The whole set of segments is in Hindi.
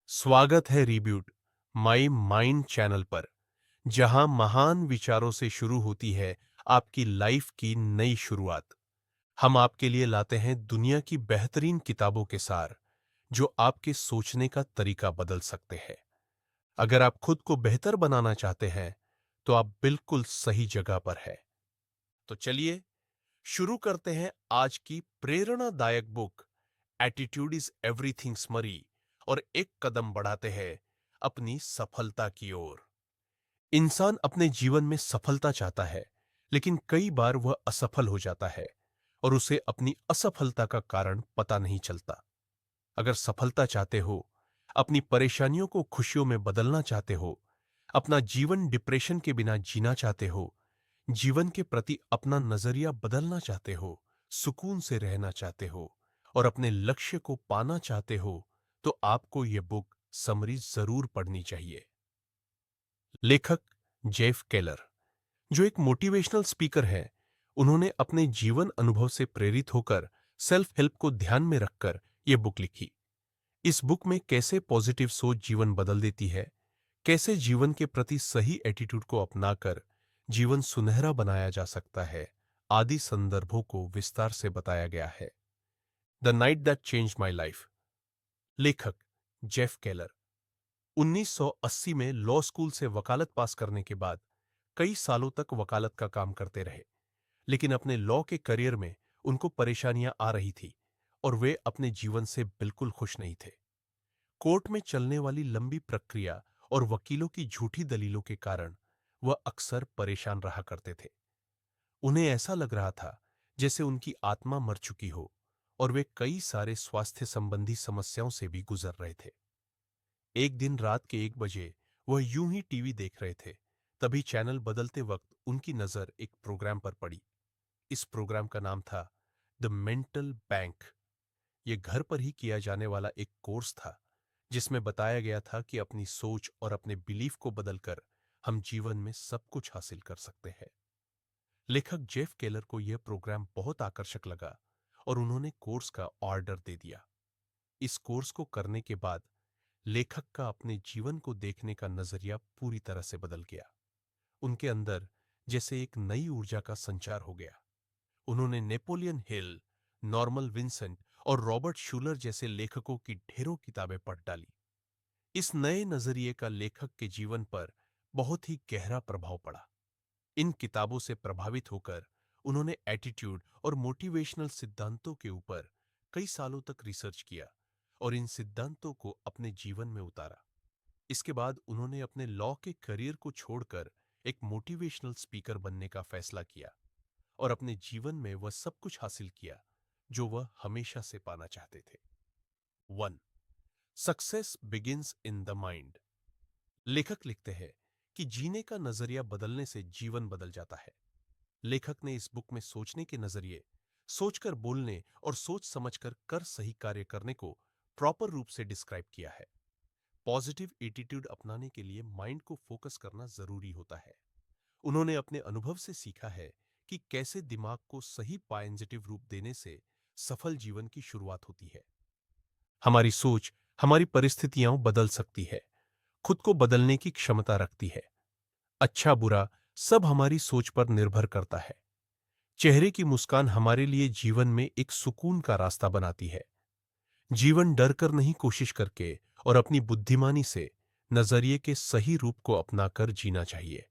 स्वागत है रिब्यूट माई माइंड चैनल पर, जहां महान विचारों से शुरू होती है आपकी लाइफ की नई शुरुआत। हम आपके लिए लाते हैं दुनिया की बेहतरीन किताबों के सार, जो आपके सोचने का तरीका बदल सकते हैं। अगर आप खुद को बेहतर बनाना चाहते हैं, तो आप बिल्कुल सही जगह पर हैं। तो चलिए शुरू करते हैं आज की प्रेरणादायक बुक एटीट्यूड इज एवरीथिंग स्मरी, और एक कदम बढ़ाते हैं अपनी सफलता की ओर। इंसान अपने जीवन में सफलता चाहता है, लेकिन कई बार वह असफल हो जाता है और उसे अपनी असफलता का कारण पता नहीं चलता। अगर सफलता चाहते हो, अपनी परेशानियों को खुशियों में बदलना चाहते हो, अपना जीवन डिप्रेशन के बिना जीना चाहते हो, जीवन के प्रति अपना नजरिया बदलना चाहते हो, सुकून से रहना चाहते हो और अपने लक्ष्य को पाना चाहते हो, तो आपको यह बुक समरी जरूर पढ़नी चाहिए। लेखक जेफ केलर, जो एक मोटिवेशनल स्पीकर है, उन्होंने अपने जीवन अनुभव से प्रेरित होकर सेल्फ हेल्प को ध्यान में रखकर यह बुक लिखी। इस बुक में कैसे पॉजिटिव सोच जीवन बदल देती है, कैसे जीवन के प्रति सही एटीट्यूड को अपनाकर जीवन सुनहरा बनाया जा सकता है, आदि संदर्भों को विस्तार से बताया गया है। The night that changed my life. लेखक जेफ केलर 1980 में लॉ स्कूल से वकालत पास करने के बाद कई सालों तक वकालत का काम करते रहे, लेकिन अपने लॉ के करियर में उनको परेशानियां आ रही थी और वे अपने जीवन से बिल्कुल खुश नहीं थे। कोर्ट में चलने वाली लंबी प्रक्रिया और वकीलों की झूठी दलीलों के कारण वह अक्सर परेशान रहा करते थे। उन्हें ऐसा लग रहा था जैसे उनकी आत्मा मर चुकी हो और वे कई सारे स्वास्थ्य संबंधी समस्याओं से भी गुजर रहे थे। एक दिन रात के 1 बजे वह यूं ही टीवी देख रहे थे, तभी चैनल बदलते वक्त उनकी नजर एक प्रोग्राम पर पड़ी। इस प्रोग्राम का नाम था द मेंटल बैंक। यह घर पर ही किया जाने वाला एक कोर्स था, जिसमें बताया गया था कि अपनी सोच और अपने बिलीफ को बदलकर हम जीवन में सब कुछ हासिल कर सकते हैं। लेखक जेफ केलर को यह प्रोग्राम बहुत आकर्षक लगा और उन्होंने कोर्स का ऑर्डर दे दिया। इस कोर्स को करने के बाद लेखक का अपने जीवन को देखने का नजरिया पूरी तरह से बदल गया। उनके अंदर जैसे एक नई ऊर्जा का संचार हो गया। उन्होंने नेपोलियन हिल, नॉर्मल विंसेंट और रॉबर्ट शूलर जैसे लेखकों की ढेरों किताबें पढ़ डाली। इस नए नजरिए का लेखक के जीवन पर बहुत ही गहरा प्रभाव पड़ा। इन किताबों से प्रभावित होकर उन्होंने एटीट्यूड और मोटिवेशनल सिद्धांतों के ऊपर कई सालों तक रिसर्च किया और इन सिद्धांतों को अपने जीवन में उतारा। इसके बाद उन्होंने अपने लॉ के करियर को छोड़कर एक मोटिवेशनल स्पीकर बनने का फैसला किया और अपने जीवन में वह सब कुछ हासिल किया जो वह हमेशा से पाना चाहते थे। 1. Success begins in the mind. लेखक लिखते हैं कि जीने का नजरिया बदलने से जीवन बदल जाता है। लेखक ने इस बुक में सोचने के नजरिए, सोचकर बोलने और सोच समझकर कर सही कार्य करने को प्रॉपर रूप से डिस्क्राइब किया है। पॉजिटिव एटीट्यूड अपनाने के लिए माइंड को फोकस करना जरूरी होता है। उन्होंने अपने अनुभव से सीखा है कि कैसे दिमाग को सही पॉजिटिव रूप देने से सफल जीवन की शुरुआत होती है। हमारी सोच हमारी परिस्थितियां बदल सकती है, खुद को बदलने की क्षमता रखती है। अच्छा बुरा सब हमारी सोच पर निर्भर करता है। चेहरे की मुस्कान हमारे लिए जीवन में एक सुकून का रास्ता बनाती है। जीवन डर कर नहीं, कोशिश करके और अपनी बुद्धिमानी से नजरिए के सही रूप को अपनाकर जीना चाहिए।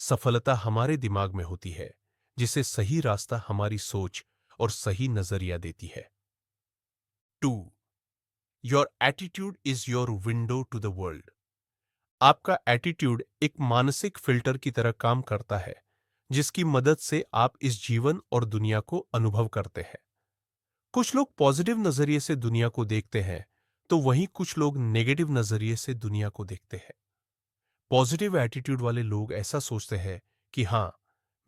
सफलता हमारे दिमाग में होती है, जिसे सही रास्ता हमारी सोच और सही नजरिया देती है। 2. Your attitude is your window to the world. आपका एटीट्यूड एक मानसिक फिल्टर की तरह काम करता है, जिसकी मदद से आप इस जीवन और दुनिया को अनुभव करते हैं। कुछ लोग पॉजिटिव नजरिए से दुनिया को देखते हैं, तो वहीं कुछ लोग नेगेटिव नजरिए से दुनिया को देखते हैं। पॉजिटिव एटीट्यूड वाले लोग ऐसा सोचते हैं कि हाँ,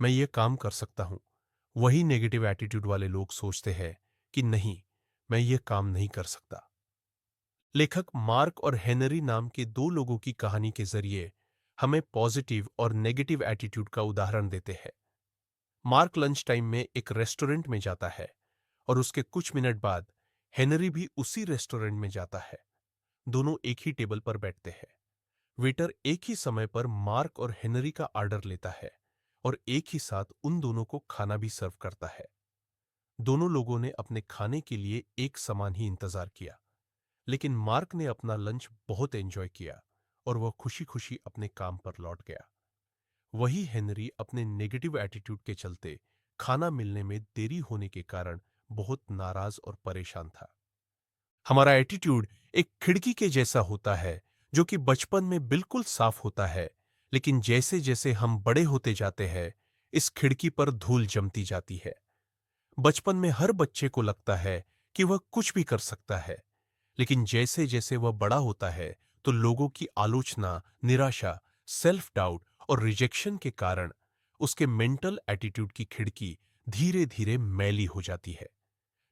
मैं ये काम कर सकता हूं। वही नेगेटिव एटीट्यूड वाले लोग सोचते हैं कि नहीं, मैं ये काम नहीं कर सकता। लेखक मार्क और हेनरी नाम के 2 लोगों की कहानी के जरिए हमें पॉजिटिव और नेगेटिव एटीट्यूड का उदाहरण देते हैं। मार्क लंच टाइम में एक रेस्टोरेंट में जाता है और उसके कुछ मिनट बाद हेनरी भी उसी रेस्टोरेंट में जाता है। दोनों एक ही टेबल पर बैठते हैं। वेटर एक ही समय पर मार्क और हेनरी का ऑर्डर लेता है और एक ही साथ उन दोनों को खाना भी सर्व करता है। दोनों लोगों ने अपने खाने के लिए एक समान ही इंतजार किया, लेकिन मार्क ने अपना लंच बहुत एंजॉय किया और वह खुशी खुशी अपने काम पर लौट गया। वही हेनरी अपने नेगेटिव एटीट्यूड के चलते खाना मिलने में देरी होने के कारण बहुत नाराज और परेशान था। हमारा एटीट्यूड एक खिड़की के जैसा होता है, जो कि बचपन में बिल्कुल साफ होता है, लेकिन जैसे जैसे हम बड़े होते जाते हैं, इस खिड़की पर धूल जमती जाती है। बचपन में हर बच्चे को लगता है कि वह कुछ भी कर सकता है, लेकिन जैसे जैसे वह बड़ा होता है, तो लोगों की आलोचना, निराशा, सेल्फ डाउट और रिजेक्शन के कारण उसके मेंटल एटीट्यूड की खिड़की धीरे धीरे मैली हो जाती है।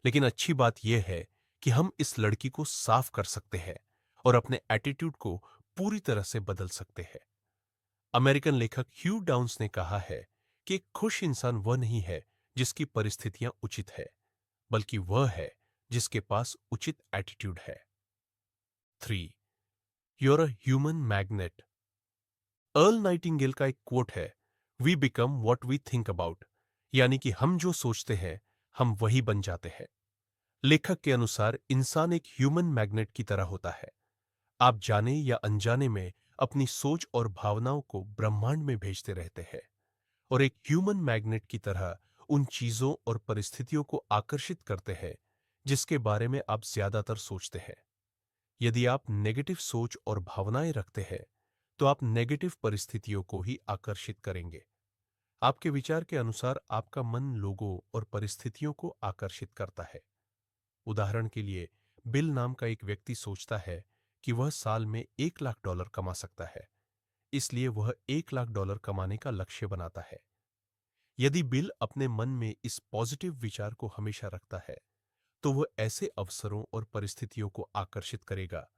लेकिन अच्छी बात यह है कि हम इस लड़की को साफ कर सकते हैं और अपने एटीट्यूड को पूरी तरह से बदल सकते हैं। अमेरिकन लेखक ह्यू डाउन्स ने कहा है कि एक खुश इंसान वह नहीं है जिसकी परिस्थितियां उचित है, बल्कि वह है जिसके पास उचित एटीट्यूड है। 3. You're a human magnet. Earl Nightingale का एक कोट है, we become what we think about, यानी कि हम जो सोचते हैं हम वही बन जाते हैं। लेखक के अनुसार इंसान एक ह्यूमन मैग्नेट की तरह होता है। आप जाने या अनजाने में अपनी सोच और भावनाओं को ब्रह्मांड में भेजते रहते हैं और एक ह्यूमन मैग्नेट की तरह उन चीजों और परिस्थितियों को आकर्षित करते हैं जिसके बारे में आप ज्यादातर सोचते हैं। यदि आप नेगेटिव सोच और भावनाएं रखते हैं, तो आप नेगेटिव परिस्थितियों को ही आकर्षित करेंगे। आपके विचार के अनुसार आपका मन लोगों और परिस्थितियों को आकर्षित करता है। उदाहरण के लिए, बिल नाम का एक व्यक्ति सोचता है कि वह साल में $1 लाख कमा सकता है, इसलिए वह $1 लाख कमाने का लक्ष्य बनाता है। यदि बिल अपने मन में इस पॉजिटिव विचार को हमेशा रखता है, तो वह ऐसे अवसरों और परिस्थितियों को आकर्षित करेगा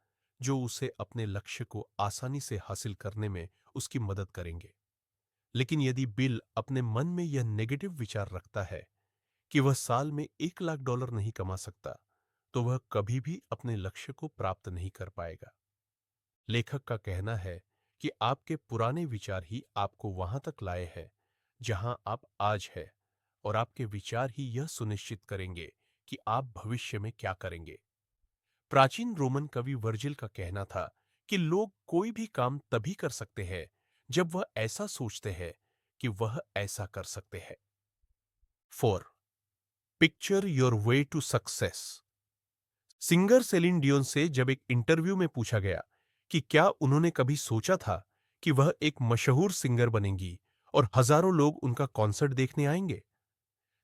जो उसे अपने लक्ष्य को आसानी से हासिल करने में उसकी मदद करेंगे। लेकिन यदि बिल अपने मन में यह नेगेटिव विचार रखता है कि वह साल में $1 लाख नहीं कमा सकता, तो वह कभी भी अपने लक्ष्य को प्राप्त नहीं कर पाएगा। लेखक का कहना है कि आपके पुराने विचार ही आपको वहां तक लाए हैं जहां आप आज हैं, और आपके विचार ही यह सुनिश्चित करेंगे कि आप भविष्य में क्या करेंगे। प्राचीन रोमन कवि वर्जिल का कहना था कि लोग कोई भी काम तभी कर सकते हैं जब वह ऐसा सोचते हैं कि वह ऐसा कर सकते हैं। 4. Picture your way to success. Singer Celine Dion से जब एक इंटरव्यू में पूछा गया कि क्या उन्होंने कभी सोचा था कि वह एक मशहूर सिंगर बनेंगी और हजारों लोग उनका कॉन्सर्ट देखने आएंगे,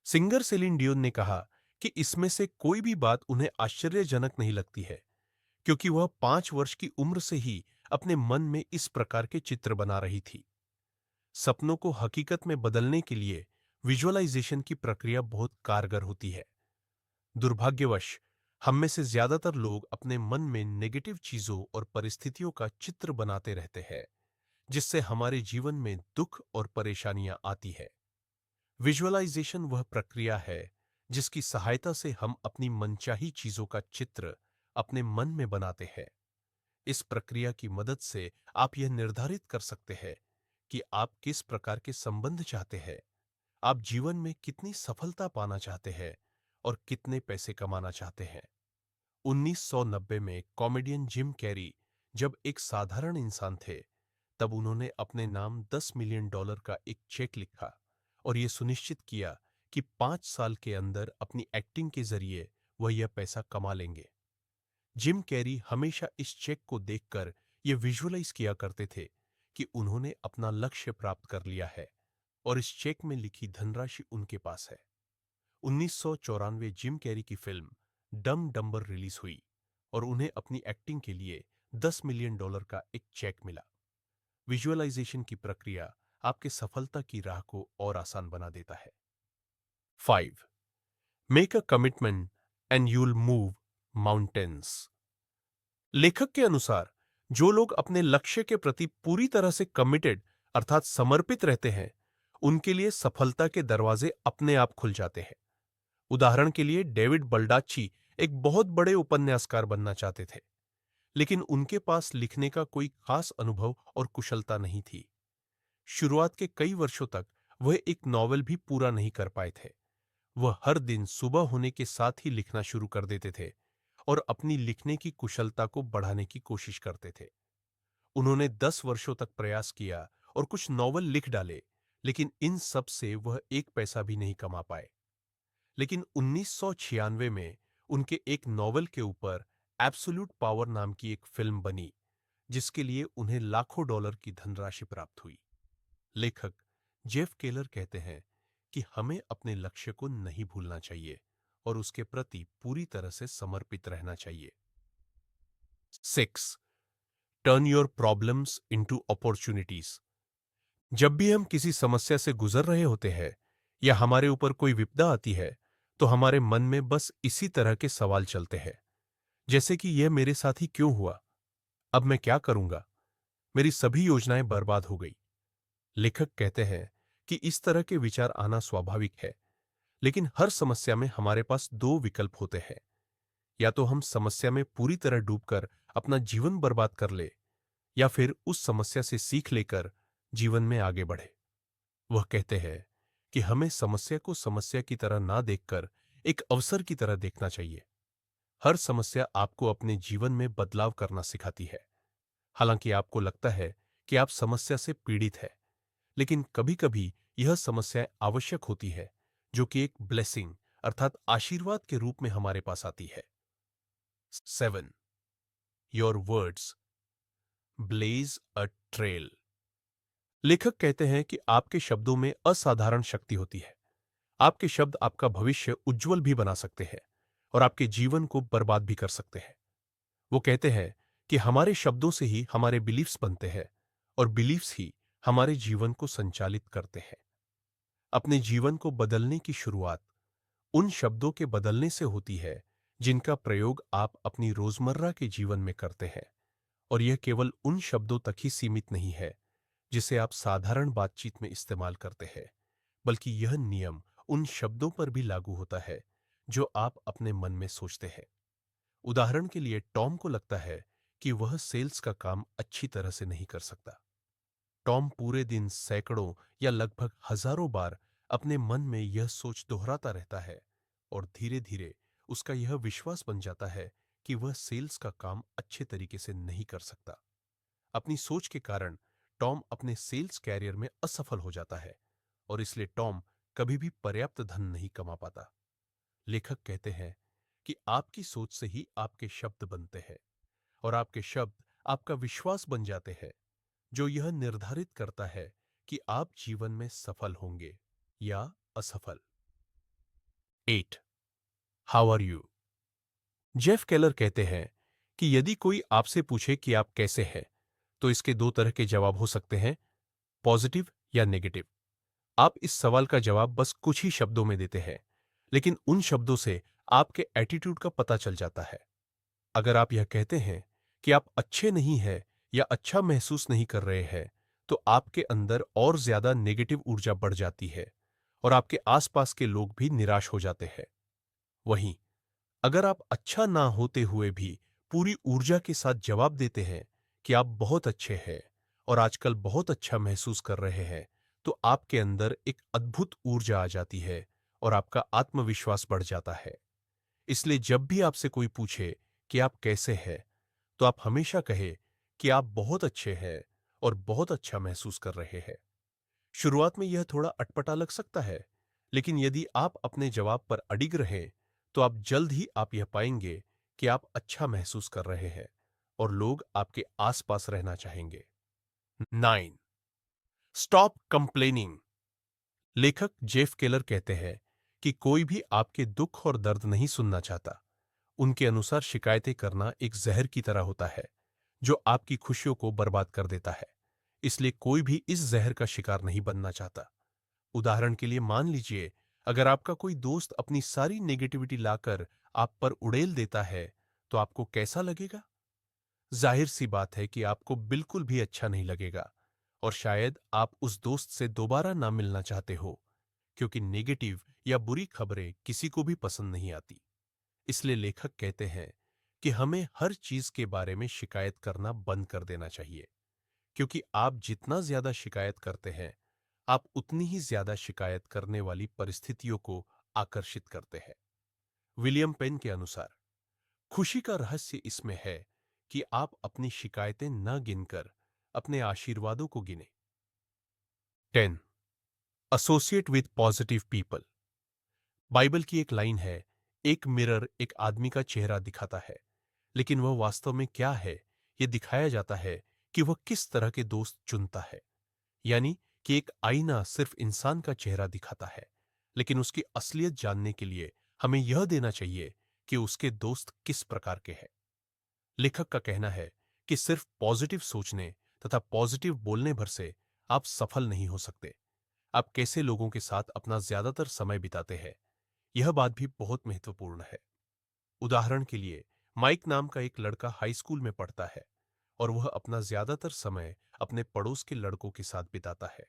सिंगर सेलिन डियोन ने कहा कि इसमें से कोई भी बात उन्हें आश्चर्यजनक नहीं लगती है, क्योंकि वह 5 वर्ष की उम्र से ही अपने मन में इस प्रकार के चित्र बना रही थी। सपनों को हकीकत में बदलने के लिए विजुअलाइजेशन की प्रक्रिया बहुत कारगर होती है। दुर्भाग्यवश हम में से ज्यादातर लोग अपने मन में नेगेटिव चीजों और परिस्थितियों का चित्र बनाते रहते हैं, जिससे हमारे जीवन में दुख और परेशानियां आती है। विजुअलाइजेशन वह प्रक्रिया है जिसकी सहायता से हम अपनी मनचाही चीजों का चित्र अपने मन में बनाते हैं। इस प्रक्रिया की मदद से आप यह निर्धारित कर सकते हैं कि आप किस प्रकार के संबंध चाहते हैं, आप जीवन में कितनी सफलता पाना चाहते हैं और कितने पैसे कमाना चाहते हैं। 1990 में कॉमेडियन जिम कैरी जब एक साधारण इंसान थे, तब उन्होंने अपने नाम $10 मिलियन का एक चेक लिखा और यह सुनिश्चित किया कि 5 साल के अंदर अपनी एक्टिंग के जरिए वह यह पैसा कमा लेंगे। जिम कैरी हमेशा इस चेक को देखकर यह विजुअलाइज किया करते थे कि उन्होंने अपना लक्ष्य प्राप्त कर लिया है और इस चेक में लिखी धनराशि उनके पास है। 1994 जिम कैरी की फिल्म डम डम्बर रिलीज हुई और उन्हें अपनी एक्टिंग के लिए $10 मिलियन का एक चेक मिला। विजुअलाइजेशन की प्रक्रिया आपके सफलता की राह को और आसान बना देता है। 5. Make a commitment and you'll move mountains. लेखक के अनुसार जो लोग अपने लक्ष्य के प्रति पूरी तरह से कमिटेड अर्थात समर्पित रहते हैं, उनके लिए सफलता के दरवाजे अपने आप खुल जाते हैं। उदाहरण के लिए डेविड बल्डाच्ची एक बहुत बड़े उपन्यासकार बनना चाहते थे, लेकिन उनके पास लिखने का कोई खास अनुभव और कुशलता नहीं थी। शुरुआत के कई वर्षों तक वह एक नॉवेल भी पूरा नहीं कर पाए थे। वह हर दिन सुबह होने के साथ ही लिखना शुरू कर देते थे और अपनी लिखने की कुशलता को बढ़ाने की कोशिश करते थे। उन्होंने 10 वर्षों तक प्रयास किया और कुछ नॉवल लिख डाले, लेकिन इन सब से वह एक पैसा भी नहीं कमा पाए। लेकिन 1996 में उनके एक नॉवल के ऊपर एब्सोल्यूट पावर नाम की एक फिल्म बनी, जिसके लिए उन्हें लाखों डॉलर की धनराशि प्राप्त हुई। लेखक जेफ केलर कहते हैं कि हमें अपने लक्ष्य को नहीं भूलना चाहिए और उसके प्रति पूरी तरह से समर्पित रहना चाहिए। 6. Turn your problems into opportunities. जब भी हम किसी समस्या से गुजर रहे होते हैं या हमारे ऊपर कोई विपदा आती है, तो हमारे मन में बस इसी तरह के सवाल चलते हैं, जैसे कि यह मेरे साथ ही क्यों हुआ, अब मैं क्या करूंगा, मेरी सभी योजनाएं बर्बाद हो गई। लेखक कहते हैं कि इस तरह के विचार आना स्वाभाविक है, लेकिन हर समस्या में हमारे पास दो विकल्प होते हैं। या तो हम समस्या में पूरी तरह डूबकर अपना जीवन बर्बाद कर ले, या फिर उस समस्या से सीख लेकर जीवन में आगे बढ़े। वह कहते हैं कि हमें समस्या को समस्या की तरह ना देखकर एक अवसर की तरह देखना चाहिए। हर समस्या आपको अपने जीवन में बदलाव करना सिखाती है। हालांकि आपको लगता है कि आप समस्या से पीड़ित है, लेकिन कभी-कभी यह समस्या आवश्यक होती है, जो कि एक ब्लेसिंग अर्थात आशीर्वाद के रूप में हमारे पास आती है। 7. Your words blaze a trail. लेखक कहते हैं कि आपके शब्दों में असाधारण शक्ति होती है। आपके शब्द आपका भविष्य उज्जवल भी बना सकते हैं और आपके जीवन को बर्बाद भी कर सकते हैं। वो कहते हैं कि हमारे शब्दों से ही हमारे बिलीफ्स बनते हैं और बिलीफ्स ही हमारे जीवन को संचालित करते हैं। अपने जीवन को बदलने की शुरुआत उन शब्दों के बदलने से होती है जिनका प्रयोग आप अपनी रोजमर्रा के जीवन में करते हैं। और यह केवल उन शब्दों तक ही सीमित नहीं है जिसे आप साधारण बातचीत में इस्तेमाल करते हैं, बल्कि यह नियम उन शब्दों पर भी लागू होता है जो आप अपने मन में सोचते हैं। उदाहरण के लिए, टॉम को लगता है कि वह सेल्स का काम अच्छी तरह से नहीं कर सकता। टॉम पूरे दिन सैकड़ों या लगभग हजारों बार अपने मन में यह सोच दोहराता रहता है और धीरे धीरे उसका यह विश्वास बन जाता है कि वह सेल्स का काम अच्छे तरीके से नहीं कर सकता। अपनी सोच के कारण टॉम अपने सेल्स कैरियर में असफल हो जाता है और इसलिए टॉम कभी भी पर्याप्त धन नहीं कमा पाता। लेखक कहते हैं कि आपकी सोच से ही आपके शब्द बनते हैं और आपके शब्द आपका विश्वास बन जाते हैं, जो यह निर्धारित करता है कि आप जीवन में सफल होंगे या असफल। 8. How are you. Jeff Keller कहते हैं कि यदि कोई आपसे पूछे कि आप कैसे हैं, तो इसके दो तरह के जवाब हो सकते हैं, पॉजिटिव या नेगेटिव। आप इस सवाल का जवाब बस कुछ ही शब्दों में देते हैं, लेकिन उन शब्दों से आपके एटीट्यूड का पता चल जाता है। अगर आप यह कहते हैं कि आप अच्छे नहीं हैं या अच्छा महसूस नहीं कर रहे हैं, तो आपके अंदर और ज्यादा नेगेटिव ऊर्जा बढ़ जाती है और आपके आसपास के लोग भी निराश हो जाते हैं। वहीं अगर आप अच्छा ना होते हुए भी पूरी ऊर्जा के साथ जवाब देते हैं कि आप बहुत अच्छे हैं और आजकल बहुत अच्छा महसूस कर रहे हैं, तो आपके अंदर एक अद्भुत ऊर्जा आ जाती है और आपका आत्मविश्वास बढ़ जाता है। इसलिए जब भी आपसे कोई पूछे कि आप कैसे हैं, तो आप हमेशा कहे कि आप बहुत अच्छे हैं और बहुत अच्छा महसूस कर रहे हैं। शुरुआत में यह थोड़ा अटपटा लग सकता है, लेकिन यदि आप अपने जवाब पर अडिग रहें, तो आप जल्द ही आप यह पाएंगे कि आप अच्छा महसूस कर रहे हैं और लोग आपके आसपास रहना चाहेंगे। 9. Stop complaining. लेखक जेफ केलर कहते हैं कि कोई भी आपके दुख और दर्द नहीं सुनना चाहता। उनके अनुसार शिकायतें करना एक जहर की तरह होता है जो आपकी खुशियों को बर्बाद कर देता है। इसलिए कोई भी इस जहर का शिकार नहीं बनना चाहता। उदाहरण के लिए मान लीजिए, अगर आपका कोई दोस्त अपनी सारी नेगेटिविटी लाकर आप पर उड़ेल देता है, तो आपको कैसा लगेगा? जाहिर सी बात है कि आपको बिल्कुल भी अच्छा नहीं लगेगा और शायद आप उस दोस्त से दोबारा ना मिलना चाहते हो, क्योंकि नेगेटिव या बुरी खबरें किसी को भी पसंद नहीं आती। इसलिए लेखक कहते हैं कि हमें हर चीज के बारे में शिकायत करना बंद कर देना चाहिए, क्योंकि आप जितना ज्यादा शिकायत करते हैं, आप उतनी ही ज्यादा शिकायत करने वाली परिस्थितियों को आकर्षित करते हैं। विलियम पेन के अनुसार खुशी का रहस्य इसमें है कि आप अपनी शिकायतें न गिनकर अपने आशीर्वादों को गिने। 10. Associate with positive people. Bible की एक लाइन है, एक मिरर एक आदमी का चेहरा दिखाता है, लेकिन वह वास्तव में क्या है यह दिखाया जाता है कि वह किस तरह के दोस्त चुनता है। यानी कि एक आईना सिर्फ इंसान का चेहरा दिखाता है, लेकिन उसकी असलियत जानने के लिए हमें यह देना चाहिए कि उसके दोस्त किस प्रकार के हैं। लेखक का कहना है कि सिर्फ पॉजिटिव सोचने तथा पॉजिटिव बोलने भर से आप सफल नहीं हो सकते। आप कैसे लोगों के साथ अपना ज्यादातर समय बिताते हैं, यह बात भी बहुत महत्वपूर्ण है। उदाहरण के लिए, माइक नाम का एक लड़का हाई स्कूल में पढ़ता है और वह अपना ज्यादातर समय अपने पड़ोस के लड़कों के साथ बिताता है।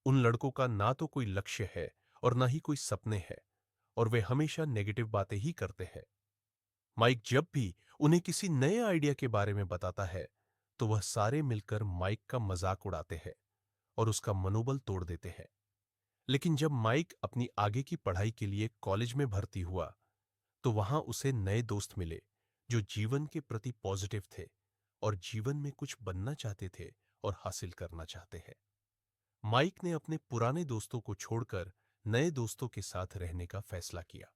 उन लड़कों का ना तो कोई लक्ष्य है और ना ही कोई सपने हैं, और वे हमेशा नेगेटिव बातें ही करते हैं। माइक जब भी उन्हें किसी नए आइडिया के बारे में बताता है, तो वह सारे मिलकर माइक का मजाक उड़ाते हैं और उसका मनोबल तोड़ देते हैं। लेकिन जब माइक अपनी आगे की पढ़ाई के लिए कॉलेज में भर्ती हुआ, तो वहां उसे नए दोस्त मिले जो जीवन के प्रति पॉजिटिव थे और जीवन में कुछ बनना चाहते थे और हासिल करना चाहते हैं। माइक ने अपने पुराने दोस्तों को छोड़कर नए दोस्तों के साथ रहने का फैसला किया।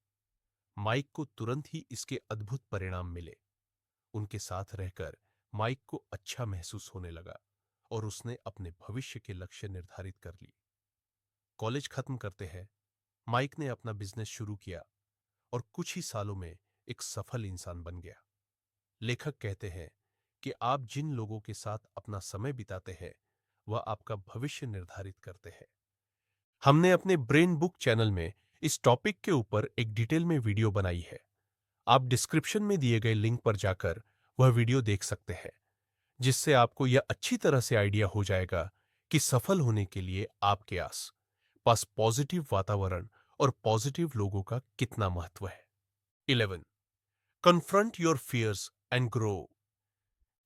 माइक को तुरंत ही इसके अद्भुत परिणाम मिले। उनके साथ रहकर माइक को अच्छा महसूस होने लगा और उसने अपने भविष्य के लक्ष्य निर्धारित कर लिए। कॉलेज खत्म करते हैं, माइक ने अपना बिजनेस शुरू किया और कुछ ही सालों में एक सफल इंसान बन गया। लेखक कहते हैं कि आप जिन लोगों के साथ अपना समय बिताते हैं, वह आपका भविष्य निर्धारित करते हैं। हमने अपने ब्रेन बुक चैनल में इस टॉपिक के ऊपर एक डिटेल में वीडियो बनाई है। आप डिस्क्रिप्शन में दिए गए लिंक पर जाकर वह वीडियो देख सकते हैं, जिससे आपको यह अच्छी तरह से आइडिया हो जाएगा कि सफल होने के लिए आपके आस पास पॉजिटिव वातावरण और पॉजिटिव लोगों का कितना महत्व है। 11. Confront your fears and grow.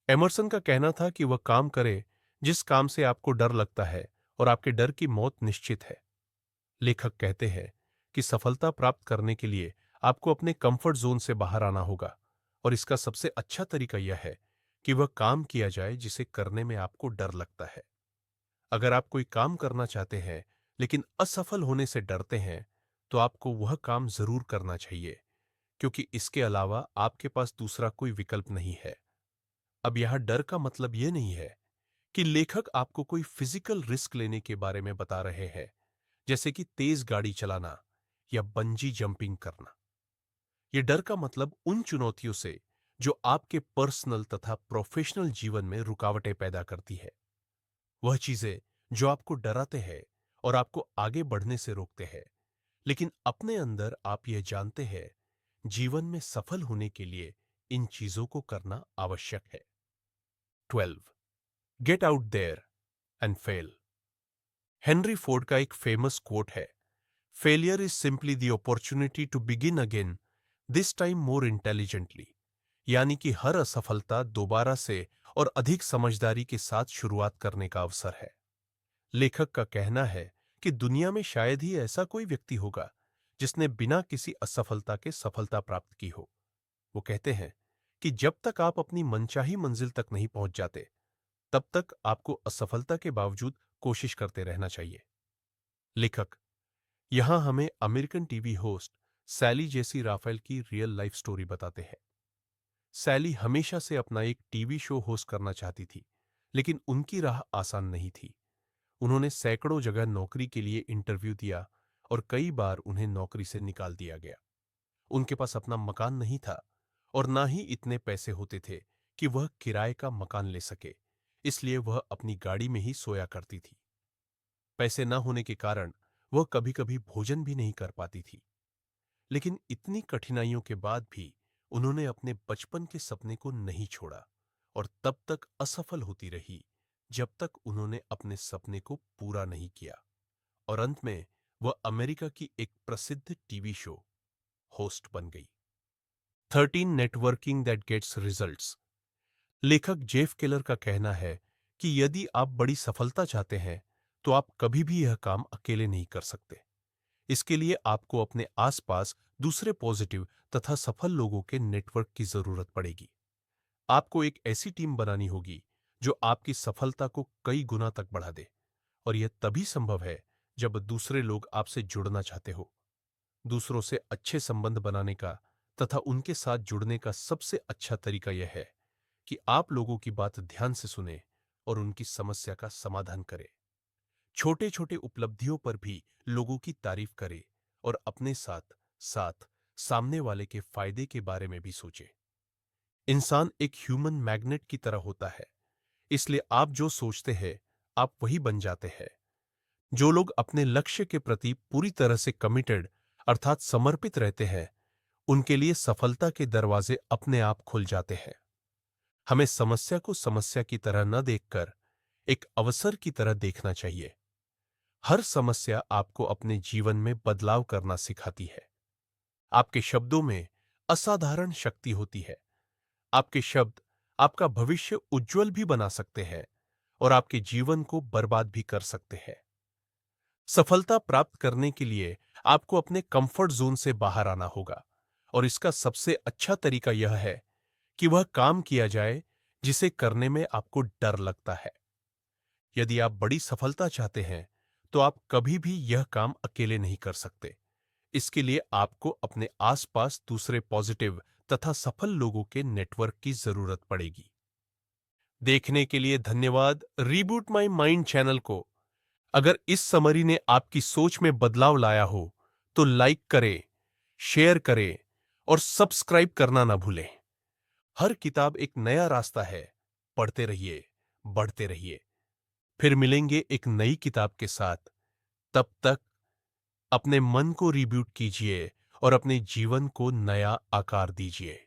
Emerson का कहना था कि वह काम करे जिस काम से आपको डर लगता है और आपके डर की मौत निश्चित है। लेखक कहते हैं कि सफलता प्राप्त करने के लिए आपको अपने कंफर्ट जोन से बाहर आना होगा, और इसका सबसे अच्छा तरीका यह है कि वह काम किया जाए जिसे करने में आपको डर लगता है। अगर आप कोई काम करना चाहते हैं लेकिन असफल होने से डरते हैं, तो आपको वह काम जरूर करना चाहिए, क्योंकि इसके अलावा आपके पास दूसरा कोई विकल्प नहीं है। अब यह डर का मतलब यह नहीं है कि लेखक आपको कोई फिजिकल रिस्क लेने के बारे में बता रहे हैं, जैसे कि तेज गाड़ी चलाना या बंजी जंपिंग करना। यह डर का मतलब उन चुनौतियों से जो आपके पर्सनल तथा प्रोफेशनल जीवन में रुकावटें पैदा करती है। वह चीजें जो आपको डराते हैं और आपको आगे बढ़ने से रोकते हैं, लेकिन अपने अंदर आप यह जानते हैं, जीवन में सफल होने के लिए इन चीजों को करना आवश्यक है। 12. Get out there and fail. Henry Ford का एक फेमस कोट है, failure is simply the opportunity to begin again, this time more intelligently. यानी कि हर असफलता दोबारा से और अधिक समझदारी के साथ शुरुआत करने का अवसर है। लेखक का कहना है कि दुनिया में शायद ही ऐसा कोई व्यक्ति होगा जिसने बिना किसी असफलता के सफलता प्राप्त की हो। वो कहते हैं कि जब तक आप अपनी मनचाही मंजिल तक नहीं पहुंच जाते, तब तक आपको असफलता के बावजूद कोशिश करते रहना चाहिए। लेखक यहां हमें अमेरिकन टीवी होस्ट सैली जेसी राफेल की रियल लाइफ स्टोरी बताते हैं। सैली हमेशा से अपना एक टीवी शो होस्ट करना चाहती थी, लेकिन उनकी राह आसान नहीं थी। उन्होंने सैकड़ों जगह नौकरी के लिए इंटरव्यू दिया और कई बार उन्हें नौकरी से निकाल दिया गया। उनके पास अपना मकान नहीं था और ना ही इतने पैसे होते थे कि वह किराए का मकान ले सके, इसलिए वह अपनी गाड़ी में ही सोया करती थी। पैसे न होने के कारण वह कभी-कभी भोजन भी नहीं कर पाती थी। लेकिन इतनी कठिनाइयों के बाद भी उन्होंने अपने बचपन के सपने को नहीं छोड़ा और तब तक असफल होती रही जब तक उन्होंने अपने सपने को पूरा नहीं किया, और अंत में वह अमेरिका की एक प्रसिद्ध टीवी शो होस्ट बन गई। 13 नेटवर्किंग दैट गेट्स रिजल्ट्स। लेखक जेफ केलर का कहना है कि यदि आप बड़ी सफलता चाहते हैं तो आप कभी भी यह काम अकेले नहीं कर सकते। इसके लिए आपको अपने आसपास दूसरे पॉजिटिव तथा सफल लोगों के नेटवर्क की जरूरत पड़ेगी। आपको एक ऐसी टीम बनानी होगी जो आपकी सफलता को कई गुना तक बढ़ा दे, और यह तभी संभव है जब दूसरे लोग आपसे जुड़ना चाहते हो। दूसरों से अच्छे संबंध बनाने का तथा उनके साथ जुड़ने का सबसे अच्छा तरीका यह है कि आप लोगों की बात ध्यान से सुने और उनकी समस्या का समाधान करें। छोटे छोटे उपलब्धियों पर भी लोगों की तारीफ करें और अपने साथ साथ सामने वाले के फायदे के बारे में भी सोचें। इंसान एक ह्यूमन मैग्नेट की तरह होता है, इसलिए आप जो सोचते हैं आप वही बन जाते हैं। जो लोग अपने लक्ष्य के प्रति पूरी तरह से कमिटेड अर्थात समर्पित रहते हैं, उनके लिए सफलता के दरवाजे अपने आप खुल जाते हैं। हमें समस्या को समस्या की तरह न देखकर एक अवसर की तरह देखना चाहिए। हर समस्या आपको अपने जीवन में बदलाव करना सिखाती है। आपके शब्दों में असाधारण शक्ति होती है। आपके शब्द आपका भविष्य उज्जवल भी बना सकते हैं और आपके जीवन को बर्बाद भी कर सकते हैं। सफलता प्राप्त करने के लिए आपको अपने कंफर्ट जोन से बाहर आना होगा, और इसका सबसे अच्छा तरीका यह है कि वह काम किया जाए जिसे करने में आपको डर लगता है। यदि आप बड़ी सफलता चाहते हैं तो आप कभी भी यह काम अकेले नहीं कर सकते। इसके लिए आपको अपने आसपास दूसरे पॉजिटिव तथा सफल लोगों के नेटवर्क की जरूरत पड़ेगी। देखने के लिए धन्यवाद। रीबूट माई माइंड चैनल को अगर इस समरी ने आपकी सोच में बदलाव लाया हो तो लाइक करें, शेयर करें और सब्सक्राइब करना ना भूलें। हर किताब एक नया रास्ता है। पढ़ते रहिए, बढ़ते रहिए। फिर मिलेंगे एक नई किताब के साथ। तब तक अपने मन को रिब्यूट कीजिए और अपने जीवन को नया आकार दीजिए।